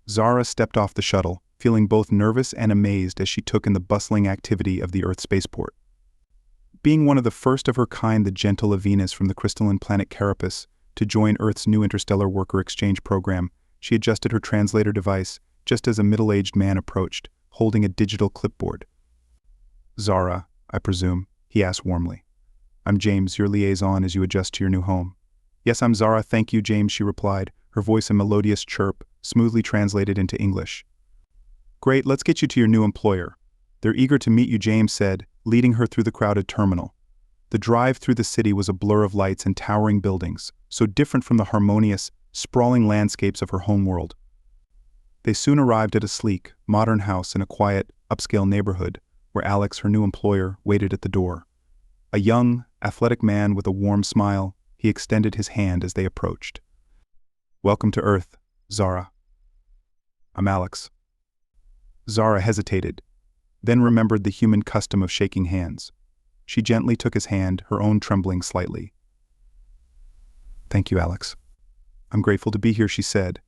Zara stepped off the shuttle, feeling both nervous and amazed as she took in the bustling activity of the Earth spaceport. Being one of the first of her kind, the gentle Venus from the crystalline planet Carapace, to join Earth's new interstellar worker exchange program, she adjusted her translator device just as a middle-aged man approached, holding a digital clipboard. "Zara, I presume?" he asked warmly. "I'm James, your liaison as you adjust to your new home." "Yes, I'm Zara, thank you, James," she replied, her voice a melodious chirp, smoothly translated into English. "Great, let's get you to your new employer. They're eager to meet you," James said, leading her through the crowded terminal. The drive through the city was a blur of lights and towering buildings, so different from the harmonious, sprawling landscapes of her homeworld. They soon arrived at a sleek, modern house in a quiet, upscale neighborhood, where Alex, her new employer, waited at the door. A young, athletic man with a warm smile, he extended his hand as they approached. "Welcome to Earth, Zara." "I'm Alex." Zara hesitated, then remembered the human custom of shaking hands. She gently took his hand, her own trembling slightly. "Thank you, Alex." "I'm grateful to be here," she said.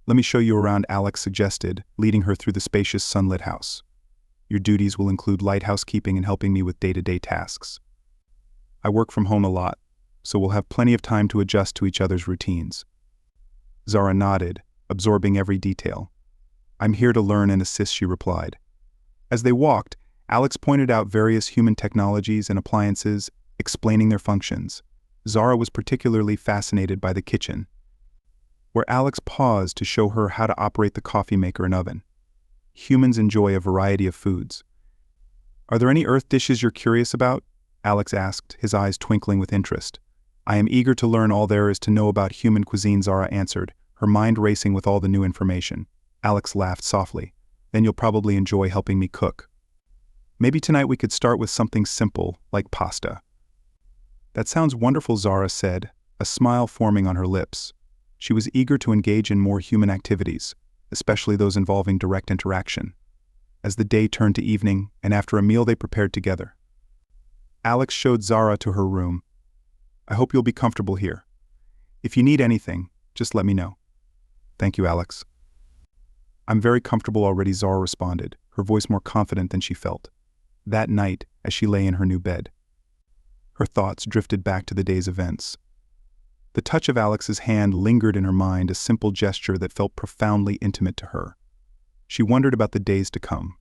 "Let me show you around," Alex suggested, leading her through the spacious sunlit house. "Your duties will include light housekeeping and helping me with day-to-day tasks. I work from home a lot, so we'll have plenty of time to adjust to each other's routines." Zara nodded, absorbing every detail. "I'm here to learn and assist," she replied. As they walked, Alex pointed out various human technologies and appliances, explaining their functions. Zara was particularly fascinated by the kitchen, where Alex paused to show her how to operate the coffee maker and oven. Humans enjoy a variety of foods. "Are there any Earth dishes you're curious about?" Alex asked, his eyes twinkling with interest. "I am eager to learn all there is to know about human cuisine," Zara answered, her mind racing with all the new information. Alex laughed softly. "Then you'll probably enjoy helping me cook. Maybe tonight we could start with something simple, like pasta." "That sounds wonderful," Zara said, a smile forming on her lips. She was eager to engage in more human activities, especially those involving direct interaction. As the day turned to evening, and after a meal they prepared together, Alex showed Zara to her room. "I hope you'll be comfortable here. If you need anything, just let me know." "Thank you, Alex." "I'm very comfortable already," Zara responded, her voice more confident than she felt. That night, as she lay in her new bed, her thoughts drifted back to the day's events. The touch of Alex's hand lingered in her mind, a simple gesture that felt profoundly intimate to her. She wondered about the days to come,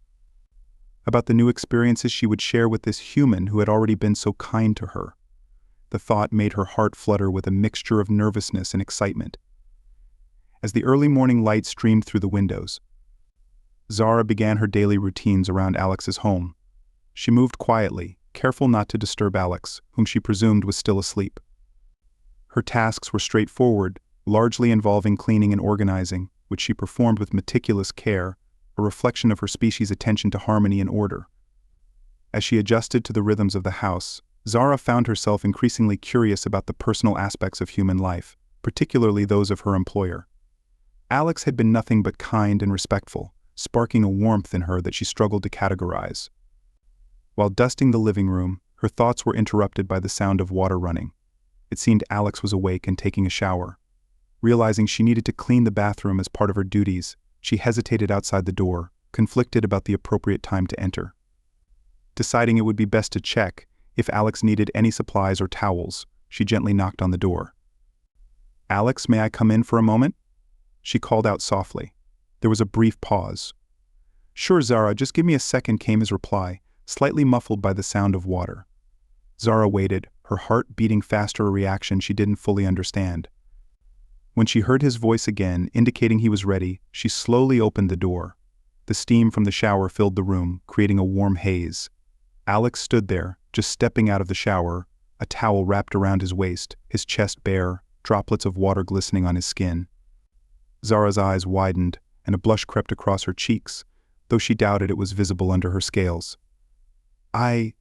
about the new experiences she would share with this human who had already been so kind to her. The thought made her heart flutter with a mixture of nervousness and excitement. As the early morning light streamed through the windows, Zara began her daily routines around Alex's home. She moved quietly, careful not to disturb Alex, whom she presumed was still asleep. Her tasks were straightforward, largely involving cleaning and organizing, which she performed with meticulous care, a reflection of her species' attention to harmony and order. As she adjusted to the rhythms of the house, Zara found herself increasingly curious about the personal aspects of human life, particularly those of her employer. Alex had been nothing but kind and respectful, sparking a warmth in her that she struggled to categorize. While dusting the living room, her thoughts were interrupted by the sound of water running. It seemed Alex was awake and taking a shower. Realizing she needed to clean the bathroom as part of her duties, she hesitated outside the door, conflicted about the appropriate time to enter. Deciding it would be best to check if Alex needed any supplies or towels, she gently knocked on the door. "Alex, may I come in for a moment?" she called out softly. There was a brief pause. "Sure, Zara, just give me a second," came his reply, slightly muffled by the sound of water. Zara waited, her heart beating faster, a reaction she didn't fully understand. When she heard his voice again, indicating he was ready, she slowly opened the door. The steam from the shower filled the room, creating a warm haze. Alex stood there, just stepping out of the shower, a towel wrapped around his waist, his chest bare, droplets of water glistening on his skin. Zara's eyes widened, and a blush crept across her cheeks, though she doubted it was visible under her scales. I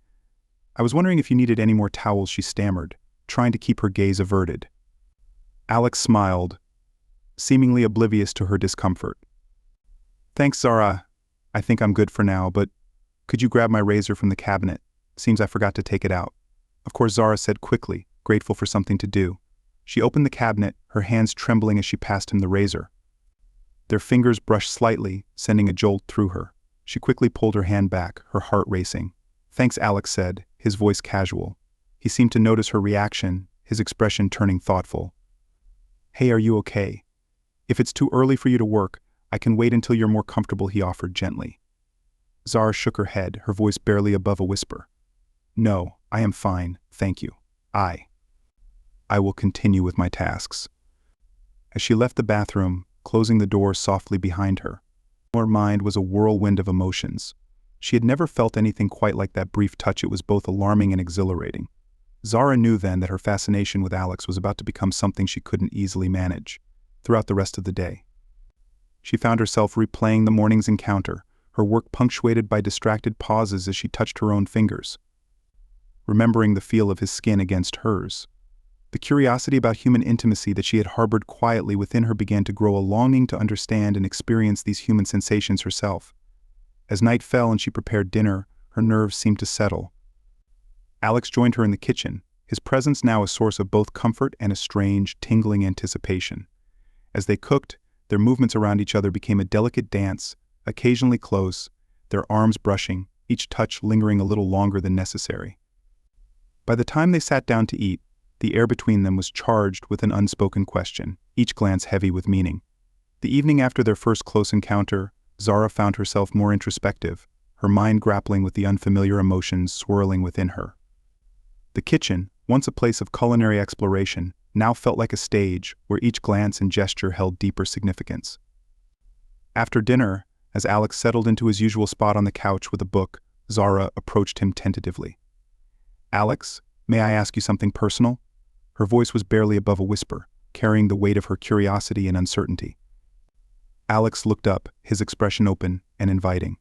was wondering if you needed any more towels," she stammered, trying to keep her gaze averted. Alex smiled, seemingly oblivious to her discomfort. "Thanks, Zara. I think I'm good for now, but could you grab my razor from the cabinet? Seems I forgot to take it out." "Of course," Zara said quickly, grateful for something to do. She opened the cabinet, her hands trembling as she passed him the razor. Their fingers brushed slightly, sending a jolt through her. She quickly pulled her hand back, her heart racing. "Thanks," Alex said, his voice casual. He seemed to notice her reaction, his expression turning thoughtful. "Hey, are you okay? If it's too early for you to work, I can wait until you're more comfortable," he offered gently. Zara shook her head, her voice barely above a whisper. "No, I am fine, thank you. I will continue with my tasks." As she left the bathroom, closing the door softly behind her, her mind was a whirlwind of emotions. She had never felt anything quite like that brief touch. It was both alarming and exhilarating. Zara knew then that her fascination with Alex was about to become something she couldn't easily manage. Throughout the rest of the day, she found herself replaying the morning's encounter, her work punctuated by distracted pauses as she touched her own fingers, remembering the feel of his skin against hers. The curiosity about human intimacy that she had harbored quietly within her began to grow, a longing to understand and experience these human sensations herself. As night fell and she prepared dinner, her nerves seemed to settle. Alex joined her in the kitchen, his presence now a source of both comfort and a strange, tingling anticipation. As they cooked, their movements around each other became a delicate dance, occasionally close, their arms brushing, each touch lingering a little longer than necessary. By the time they sat down to eat, the air between them was charged with an unspoken question, each glance heavy with meaning. The evening after their first close encounter, Zara found herself more introspective, her mind grappling with the unfamiliar emotions swirling within her. The kitchen, once a place of culinary exploration, now felt like a stage where each glance and gesture held deeper significance. After dinner, as Alex settled into his usual spot on the couch with a book, Zara approached him tentatively. "Alex, may I ask you something personal?" Her voice was barely above a whisper, carrying the weight of her curiosity and uncertainty. Alex looked up, his expression open and inviting.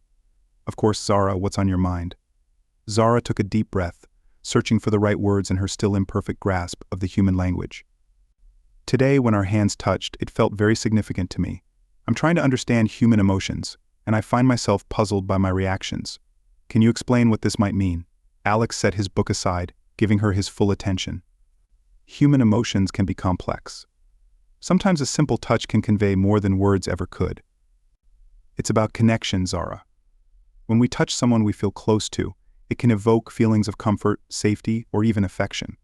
"Of course, Zara, what's on your mind?" Zara took a deep breath, searching for the right words in her still imperfect grasp of the human language. "Today, when our hands touched, it felt very significant to me. I'm trying to understand human emotions, and I find myself puzzled by my reactions. Can you explain what this might mean?" Alex set his book aside, giving her his full attention. Human emotions can be complex. Sometimes a simple touch can convey more than words ever could. It's about connection, Zara. When we touch someone we feel close to, it can evoke feelings of comfort, safety, or even affection.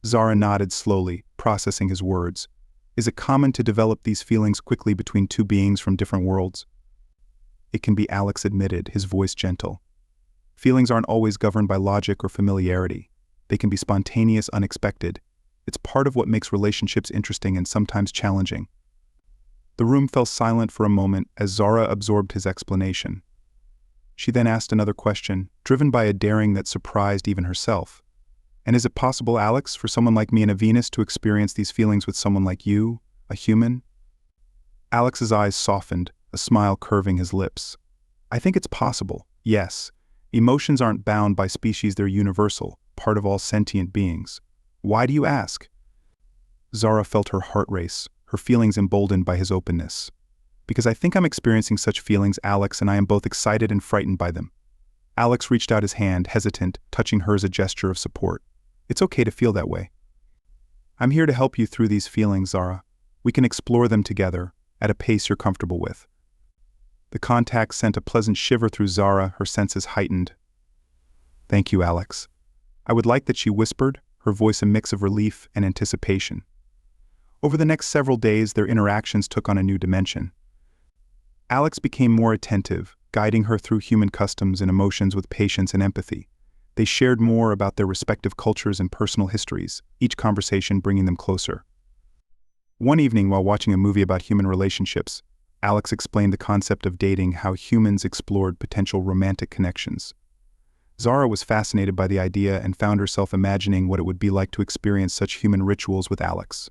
Zara nodded slowly, processing his words. Is it common to develop these feelings quickly between two beings from different worlds? It can be, Alex admitted, his voice gentle. Feelings aren't always governed by logic or familiarity. They can be spontaneous, unexpected. It's part of what makes relationships interesting and sometimes challenging. The room fell silent for a moment as Zara absorbed his explanation. She then asked another question, driven by a daring that surprised even herself. "And is it possible, Alex, for someone like me and a Venus to experience these feelings with someone like you, a human?" Alex's eyes softened, a smile curving his lips. "I think it's possible, yes. Emotions aren't bound by species, they're universal, part of all sentient beings. Why do you ask?" Zara felt her heart race, her feelings emboldened by his openness. "Because I think I'm experiencing such feelings, Alex, and I am both excited and frightened by them." Alex reached out his hand, hesitant, touching hers, a gesture of support. "It's okay to feel that way. I'm here to help you through these feelings, Zara. We can explore them together, at a pace you're comfortable with." The contact sent a pleasant shiver through Zara, her senses heightened. "Thank you, Alex." "I would like that," she whispered, her voice a mix of relief and anticipation. Over the next several days, their interactions took on a new dimension. Alex became more attentive, guiding her through human customs and emotions with patience and empathy. They shared more about their respective cultures and personal histories, each conversation bringing them closer. One evening, while watching a movie about human relationships, Alex explained the concept of dating, how humans explored potential romantic connections. Zara was fascinated by the idea and found herself imagining what it would be like to experience such human rituals with Alex.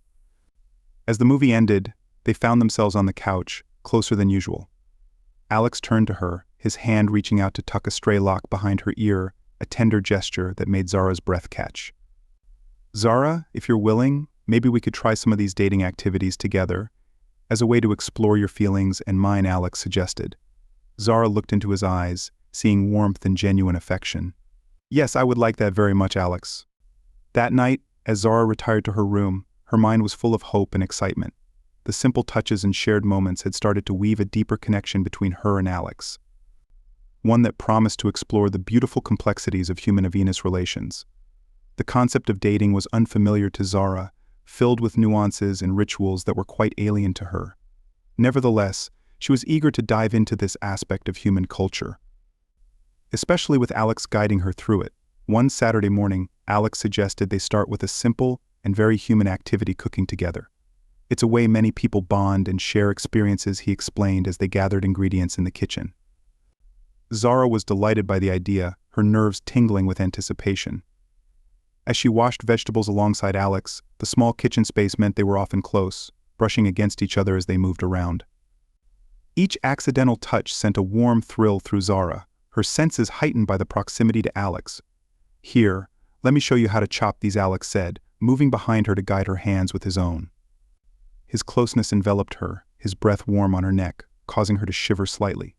As the movie ended, they found themselves on the couch, closer than usual. Alex turned to her, his hand reaching out to tuck a stray lock behind her ear, a tender gesture that made Zara's breath catch. "Zara, if you're willing, maybe we could try some of these dating activities together, as a way to explore your feelings and mine," Alex suggested. Zara looked into his eyes, seeing warmth and genuine affection. "Yes, I would like that very much, Alex." That night, as Zara retired to her room, her mind was full of hope and excitement. the simple touches and shared moments had started to weave a deeper connection between her and Alex. One that promised to explore the beautiful complexities of human-Venus relations. The concept of dating was unfamiliar to Zara, filled with nuances and rituals that were quite alien to her. Nevertheless, she was eager to dive into this aspect of human culture, especially with Alex guiding her through it. One Saturday morning, Alex suggested they start with a simple and very human activity, cooking together. It's a way many people bond and share experiences, he explained as they gathered ingredients in the kitchen. Zara was delighted by the idea, her nerves tingling with anticipation. As she washed vegetables alongside Alex, the small kitchen space meant they were often close, brushing against each other as they moved around. Each accidental touch sent a warm thrill through Zara, her senses heightened by the proximity to Alex. "Here, let me show you how to chop these," Alex said, moving behind her to guide her hands with his own. His closeness enveloped her, his breath warm on her neck, causing her to shiver slightly.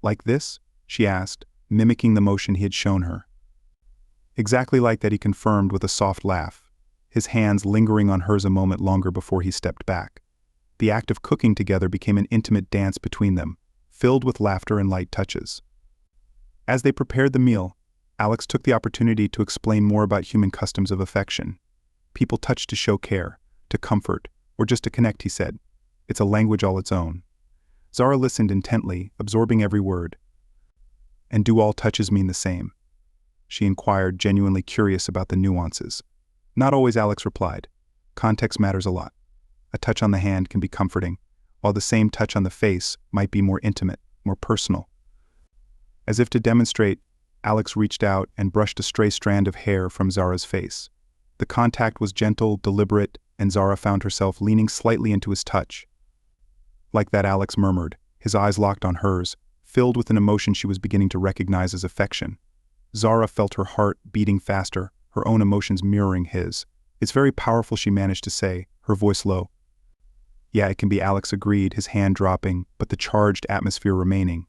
"Like this?" she asked, mimicking the motion he had shown her. "Exactly like that," he confirmed with a soft laugh, his hands lingering on hers a moment longer before he stepped back. The act of cooking together became an intimate dance between them, filled with laughter and light touches. As they prepared the meal, Alex took the opportunity to explain more about human customs of affection. People touch to show care, to comfort, or just to connect, he said. It's a language all its own. Zara listened intently, absorbing every word. "And do all touches mean the same?" she inquired, genuinely curious about the nuances. "Not always," Alex replied. "Context matters a lot. A touch on the hand can be comforting, while the same touch on the face might be more intimate, more personal." As if to demonstrate, Alex reached out and brushed a stray strand of hair from Zara's face. The contact was gentle, deliberate, and Zara found herself leaning slightly into his touch. "Like that," Alex murmured, his eyes locked on hers, filled with an emotion she was beginning to recognize as affection. Zara felt her heart beating faster, her own emotions mirroring his. "It's very powerful," she managed to say, her voice low. "Yeah, it can be," Alex agreed, his hand dropping, but the charged atmosphere remaining.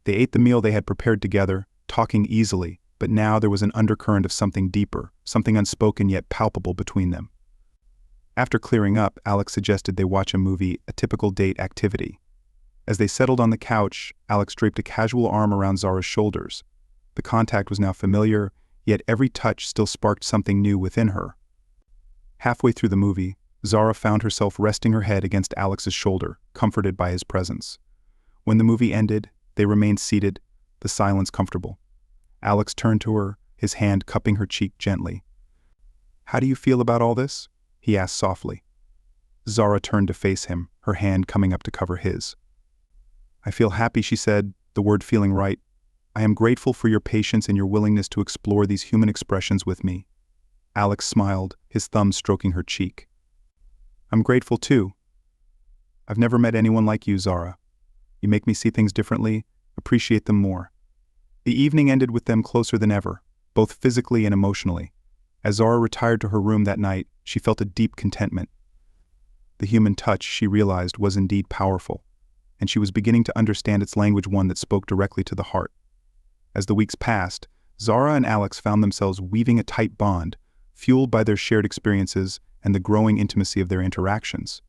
They ate the meal they had prepared together, talking easily, but now there was an undercurrent of something deeper, something unspoken yet palpable between them. After clearing up, Alex suggested they watch a movie, a typical date activity. As they settled on the couch, Alex draped a casual arm around Zara's shoulders. The contact was now familiar, yet every touch still sparked something new within her. Halfway through the movie, Zara found herself resting her head against Alex's shoulder, comforted by his presence. When the movie ended, they remained seated, the silence comfortable. Alex turned to her, his hand cupping her cheek gently. "How do you feel about all this?" he asked softly. Zara turned to face him, her hand coming up to cover his. "I feel happy," she said, the word feeling right. "I am grateful for your patience and your willingness to explore these human expressions with me." Alex smiled, his thumb stroking her cheek. "I'm grateful too. I've never met anyone like you, Zara. You make me see things differently, appreciate them more." The evening ended with them closer than ever, both physically and emotionally. As Zara retired to her room that night, she felt a deep contentment. The human touch, she realized, was indeed powerful, and she was beginning to understand its language, one that spoke directly to the heart. As the weeks passed, Zara and Alex found themselves weaving a tight bond, fueled by their shared experiences and the growing intimacy of their interactions.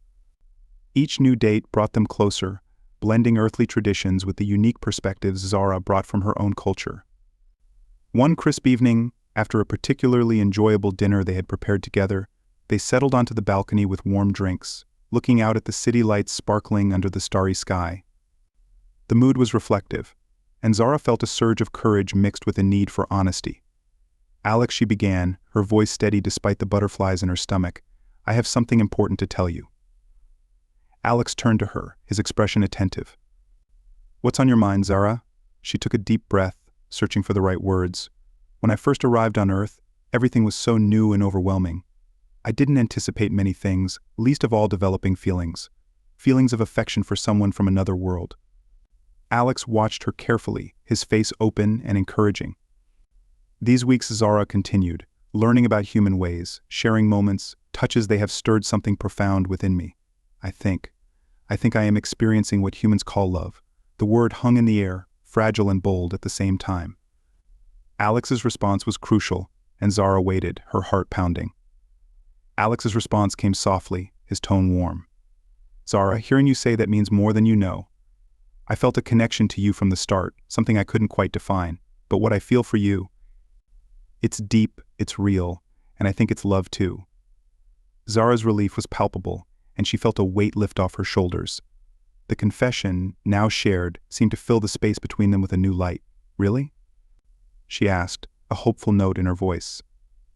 Each new date brought them closer, blending earthly traditions with the unique perspectives Zara brought from her own culture. One crisp evening, after a particularly enjoyable dinner they had prepared together, they settled onto the balcony with warm drinks, looking out at the city lights sparkling under the starry sky. The mood was reflective, and Zara felt a surge of courage mixed with a need for honesty. "Alex," she began, her voice steady despite the butterflies in her stomach, "I have something important to tell you." Alex turned to her, his expression attentive. "What's on your mind, Zara?" She took a deep breath, searching for the right words. "When I first arrived on Earth, everything was so new and overwhelming. I didn't anticipate many things, least of all developing feelings. Feelings of affection for someone from another world." Alex watched her carefully, his face open and encouraging. These weeks, Zara continued, learning about human ways, sharing moments, touches they have stirred something profound within me. I think I am experiencing what humans call love." The word hung in the air, fragile and bold at the same time. Alex's response was crucial, and Zara waited, her heart pounding. Alex's response came softly, his tone warm. Zara, hearing you say that means more than you know. I felt a connection to you from the start, something I couldn't quite define. But what I feel for you, it's deep, it's real, and I think it's love too. Zara's relief was palpable, and she felt a weight lift off her shoulders. The confession, now shared, seemed to fill the space between them with a new light. Really? She asked, a hopeful note in her voice.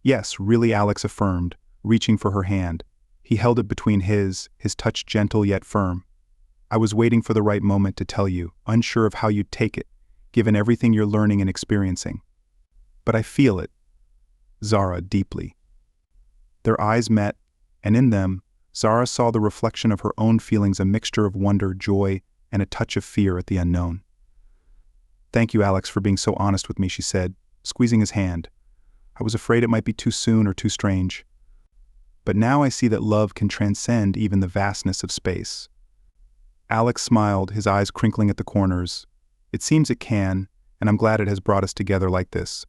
Yes, really, Alex affirmed, reaching for her hand. He held it between his touch gentle yet firm. I was waiting for the right moment to tell you, unsure of how you'd take it, given everything you're learning and experiencing. But I feel it, Zara, deeply. Their eyes met, and in them, Zara saw the reflection of her own feelings, a mixture of wonder, joy, and a touch of fear at the unknown. Thank you, Alex, for being so honest with me, she said, squeezing his hand. I was afraid it might be too soon or too strange. But now I see that love can transcend even the vastness of space. Alex smiled, his eyes crinkling at the corners. It seems it can, and I'm glad it has brought us together like this.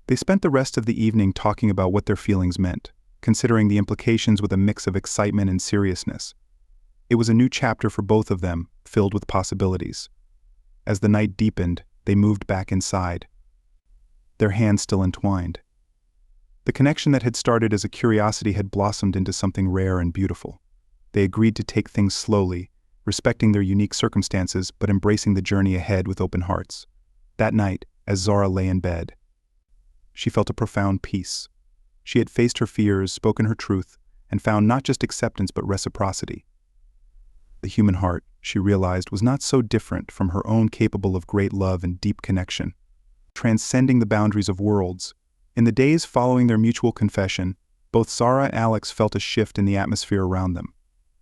They spent the rest of the evening talking about what their feelings meant, considering the implications with a mix of excitement and seriousness. It was a new chapter for both of them, filled with possibilities. As the night deepened, they moved back inside, their hands still entwined. The connection that had started as a curiosity had blossomed into something rare and beautiful. They agreed to take things slowly, respecting their unique circumstances but embracing the journey ahead with open hearts. That night, as Zara lay in bed, she felt a profound peace. She had faced her fears, spoken her truth, and found not just acceptance but reciprocity. The human heart, she realized, was not so different from her own, capable of great love and deep connection, transcending the boundaries of worlds. In the days following their mutual confession, both Zara and Alex felt a shift in the atmosphere around them.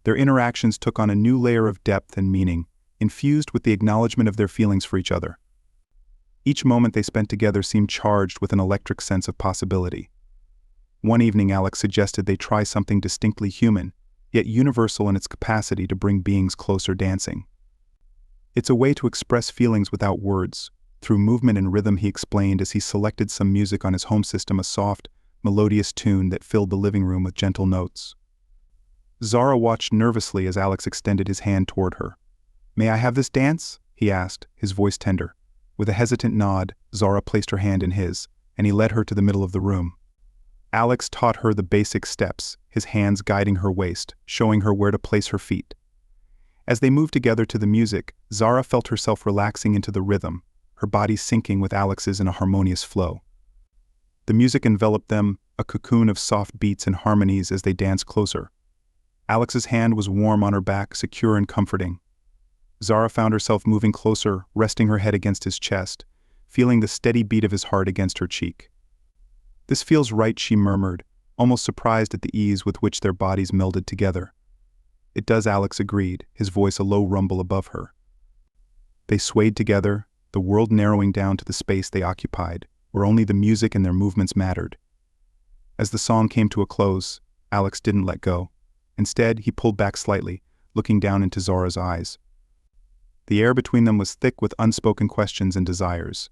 Their interactions took on a new layer of depth and meaning, infused with the acknowledgement of their feelings for each other. Each moment they spent together seemed charged with an electric sense of possibility. One evening, Alex suggested they try something distinctly human, yet universal in its capacity to bring beings closer: dancing. It's a way to express feelings without words, through movement and rhythm, he explained as he selected some music on his home system, a soft, melodious tune that filled the living room with gentle notes. Zara watched nervously as Alex extended his hand toward her. May I have this dance? He asked, his voice tender. With a hesitant nod, Zara placed her hand in his, and he led her to the middle of the room. Alex taught her the basic steps, his hands guiding her waist, showing her where to place her feet. As they moved together to the music, Zara felt herself relaxing into the rhythm, her body syncing with Alex's in a harmonious flow. The music enveloped them, a cocoon of soft beats and harmonies as they danced closer. Alex's hand was warm on her back, secure and comforting. Zara found herself moving closer, resting her head against his chest, feeling the steady beat of his heart against her cheek. This feels right, she murmured, almost surprised at the ease with which their bodies melded together. It does, Alex agreed, his voice a low rumble above her. They swayed together, the world narrowing down to the space they occupied, where only the music and their movements mattered. As the song came to a close, Alex didn't let go. Instead, he pulled back slightly, looking down into Zara's eyes. The air between them was thick with unspoken questions and desires.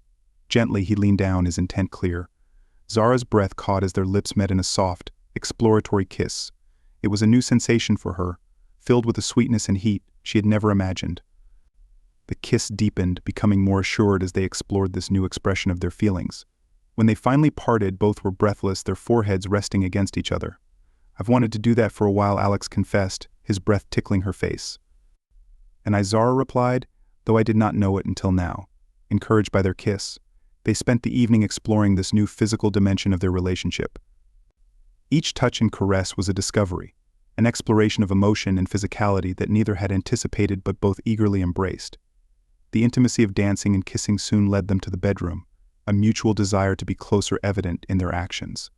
Gently, he leaned down, his intent clear. Zara's breath caught as their lips met in a soft, exploratory kiss. It was a new sensation for her, filled with a sweetness and heat she had never imagined. The kiss deepened, becoming more assured as they explored this new expression of their feelings. When they finally parted, both were breathless, their foreheads resting against each other. I've wanted to do that for a while, Alex confessed, his breath tickling her face. And I, Zara replied, though I did not know it until now. Encouraged by their kiss, they spent the evening exploring this new physical dimension of their relationship. Each touch and caress was a discovery, an exploration of emotion and physicality that neither had anticipated but both eagerly embraced. The intimacy of dancing and kissing soon led them to the bedroom, a mutual desire to be closer evident in their actions.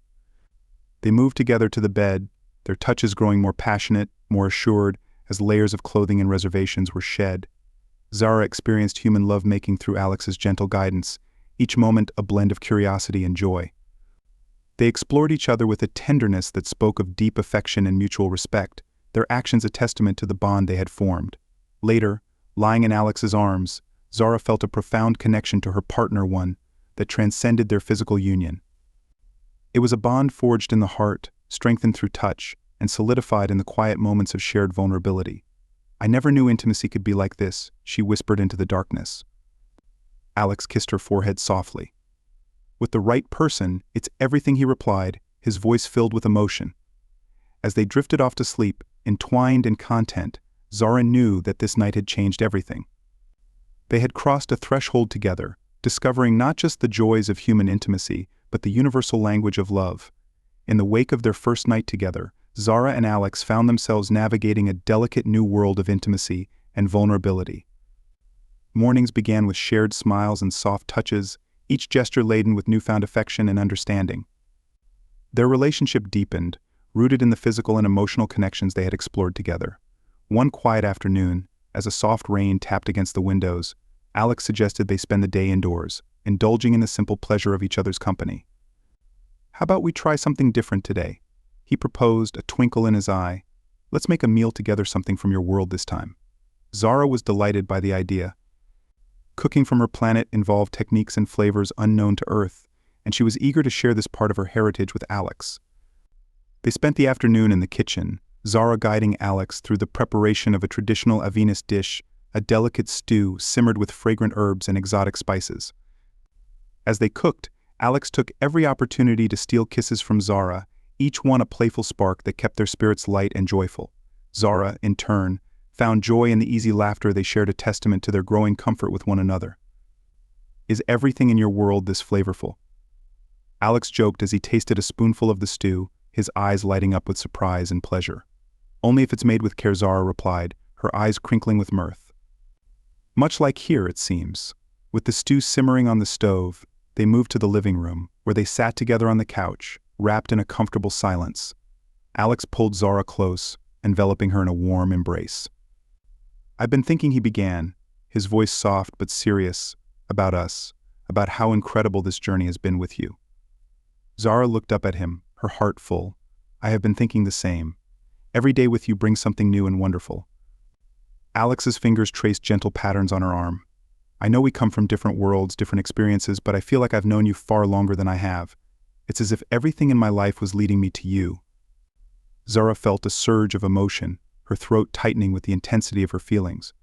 They moved together to the bed, their touches growing more passionate, more assured, as layers of clothing and reservations were shed. Zara experienced human lovemaking through Alex's gentle guidance, each moment a blend of curiosity and joy. They explored each other with a tenderness that spoke of deep affection and mutual respect, their actions a testament to the bond they had formed. Later, lying in Alex's arms, Zara felt a profound connection to her partner, one that transcended their physical union. It was a bond forged in the heart, strengthened through touch, and solidified in the quiet moments of shared vulnerability. I never knew intimacy could be like this, she whispered into the darkness. Alex kissed her forehead softly. With the right person, it's everything, he replied, his voice filled with emotion. As they drifted off to sleep, entwined in content, Zara knew that this night had changed everything. They had crossed a threshold together, discovering not just the joys of human intimacy, but the universal language of love. In the wake of their first night together, Zara and Alex found themselves navigating a delicate new world of intimacy and vulnerability. Mornings began with shared smiles and soft touches, each gesture laden with newfound affection and understanding. Their relationship deepened, rooted in the physical and emotional connections they had explored together. One quiet afternoon, as a soft rain tapped against the windows, Alex suggested they spend the day indoors, indulging in the simple pleasure of each other's company. "How about we try something different today?" he proposed, a twinkle in his eye. "Let's make a meal together, something from your world this time." Zara was delighted by the idea. Cooking from her planet involved techniques and flavors unknown to Earth, and she was eager to share this part of her heritage with Alex. They spent the afternoon in the kitchen, Zara guiding Alex through the preparation of a traditional Avinas dish, a delicate stew simmered with fragrant herbs and exotic spices. As they cooked, Alex took every opportunity to steal kisses from Zara, each one a playful spark that kept their spirits light and joyful. Zara, in turn, found joy in the easy laughter they shared, a testament to their growing comfort with one another. "Is everything in your world this flavorful?" Alex joked as he tasted a spoonful of the stew, his eyes lighting up with surprise and pleasure. "Only if it's made with care," Zara replied, her eyes crinkling with mirth. Much like here, it seems. With the stew simmering on the stove, they moved to the living room, where they sat together on the couch, wrapped in a comfortable silence. Alex pulled Zara close, enveloping her in a warm embrace. "I've been thinking," he began, his voice soft but serious, "about us, about how incredible this journey has been with you." Zara looked up at him, her heart full. "I have been thinking the same. Every day with you brings something new and wonderful." Alex's fingers traced gentle patterns on her arm. "I know we come from different worlds, different experiences, but I feel like I've known you far longer than I have. It's as if everything in my life was leading me to you." Zara felt a surge of emotion, her throat tightening with the intensity of her feelings.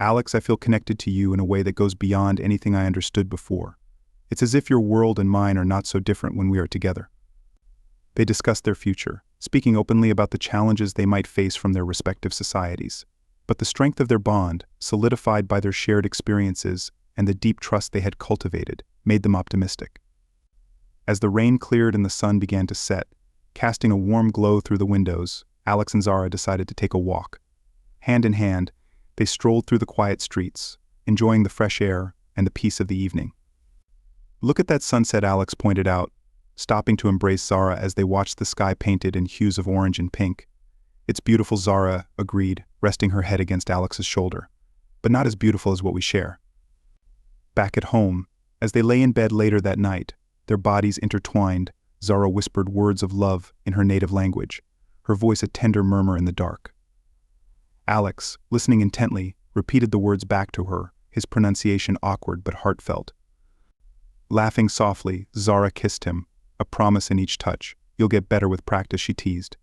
"Alex, I feel connected to you in a way that goes beyond anything I understood before. It's as if your world and mine are not so different when we are together." They discussed their future, speaking openly about the challenges they might face from their respective societies. But the strength of their bond, solidified by their shared experiences and the deep trust they had cultivated, made them optimistic. As the rain cleared and the sun began to set, casting a warm glow through the windows, Alex and Zara decided to take a walk. Hand in hand, they strolled through the quiet streets, enjoying the fresh air and the peace of the evening. "Look at that sunset," Alex pointed out, stopping to embrace Zara as they watched the sky painted in hues of orange and pink. "It's beautiful," Zara agreed, resting her head against Alex's shoulder, "but not as beautiful as what we share." Back at home, as they lay in bed later that night, their bodies intertwined, Zara whispered words of love in her native language, her voice a tender murmur in the dark. Alex, listening intently, repeated the words back to her, his pronunciation awkward but heartfelt. Laughing softly, Zara kissed him, a promise in each touch. "You'll get better with practice," she teased.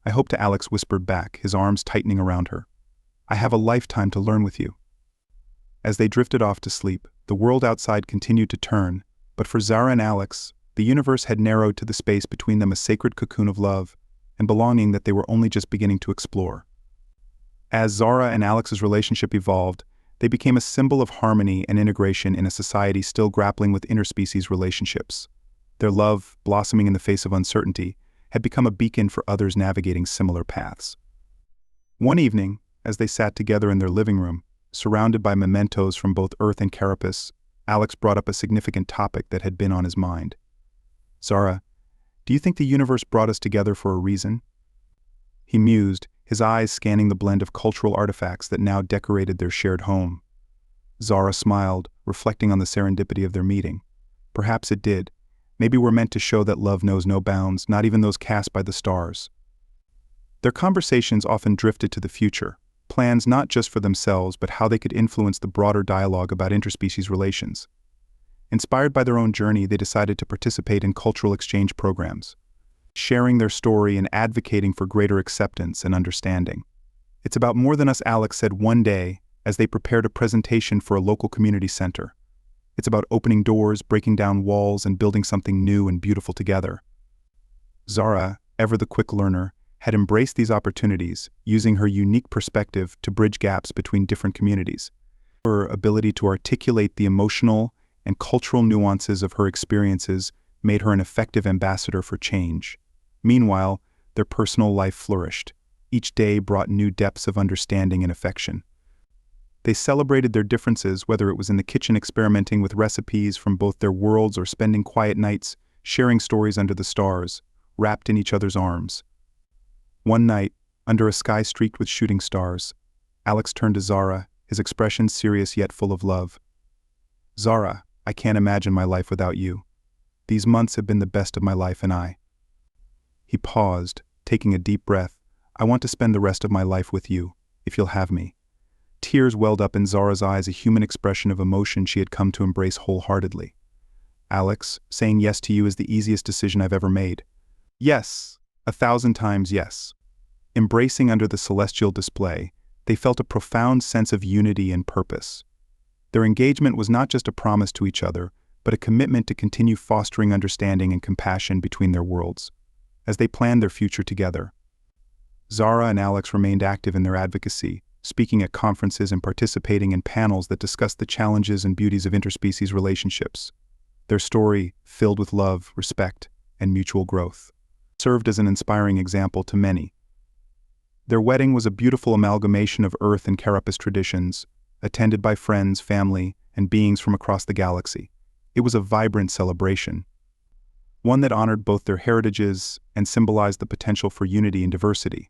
"I hope to," Alex whispered back, his arms tightening around her. "I have a lifetime to learn with you." As they drifted off to sleep, the world outside continued to turn, but for Zara and Alex, the universe had narrowed to the space between them, a sacred cocoon of love and belonging that they were only just beginning to explore. As Zara and Alex's relationship evolved, they became a symbol of harmony and integration in a society still grappling with interspecies relationships. Their love, blossoming in the face of uncertainty, had become a beacon for others navigating similar paths. One evening, as they sat together in their living room, surrounded by mementos from both Earth and Carapace, Alex brought up a significant topic that had been on his mind. "Zara, do you think the universe brought us together for a reason?" He mused, his eyes scanning the blend of cultural artifacts that now decorated their shared home. Zara smiled, reflecting on the serendipity of their meeting. "Perhaps it did. Maybe we're meant to show that love knows no bounds, not even those cast by the stars." Their conversations often drifted to the future, plans not just for themselves but how they could influence the broader dialogue about interspecies relations. Inspired by their own journey, they decided to participate in cultural exchange programs, sharing their story and advocating for greater acceptance and understanding. It's about more than us, Alex said one day as they prepared a presentation for a local community center. It's about opening doors, breaking down walls, and building something new and beautiful together. Zara, ever the quick learner, had embraced these opportunities, using her unique perspective to bridge gaps between different communities. Her ability to articulate the emotional and cultural nuances of her experiences made her an effective ambassador for change. Meanwhile, their personal life flourished. Each day brought new depths of understanding and affection. They celebrated their differences, whether it was in the kitchen experimenting with recipes from both their worlds or spending quiet nights, sharing stories under the stars, wrapped in each other's arms. One night, under a sky streaked with shooting stars, Alex turned to Zara, his expression serious yet full of love. "Zara, I can't imagine my life without you. These months have been the best of my life and I." He paused, taking a deep breath. "I want to spend the rest of my life with you, if you'll have me." Tears welled up in Zara's eyes, a human expression of emotion she had come to embrace wholeheartedly. "Alex, saying yes to you is the easiest decision I've ever made." "Yes, 1,000 times yes." Embracing under the celestial display, they felt a profound sense of unity and purpose. Their engagement was not just a promise to each other, but a commitment to continue fostering understanding and compassion between their worlds. As they planned their future together, Zara and Alex remained active in their advocacy, speaking at conferences and participating in panels that discussed the challenges and beauties of interspecies relationships. Their story, filled with love, respect, and mutual growth, served as an inspiring example to many. Their wedding was a beautiful amalgamation of Earth and Carapace traditions, attended by friends, family, and beings from across the galaxy. It was a vibrant celebration, one that honored both their heritages and symbolized the potential for unity and diversity.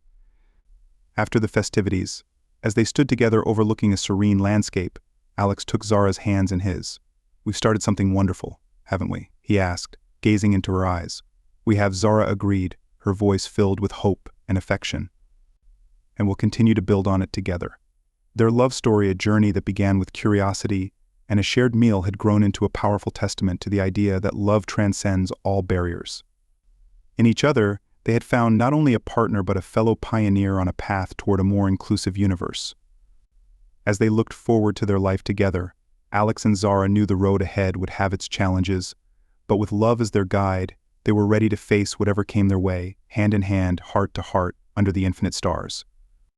After the festivities, as they stood together overlooking a serene landscape, Alex took Zara's hands in his. "We've started something wonderful, haven't we?" he asked, gazing into her eyes. "We have," Zara agreed, her voice filled with hope and affection. "And we'll continue to build on it together." Their love story, a journey that began with curiosity and a shared meal, had grown into a powerful testament to the idea that love transcends all barriers. In each other, they had found not only a partner but a fellow pioneer on a path toward a more inclusive universe. As they looked forward to their life together, Alex and Zara knew the road ahead would have its challenges, but with love as their guide, they were ready to face whatever came their way, hand in hand, heart to heart, under the infinite stars.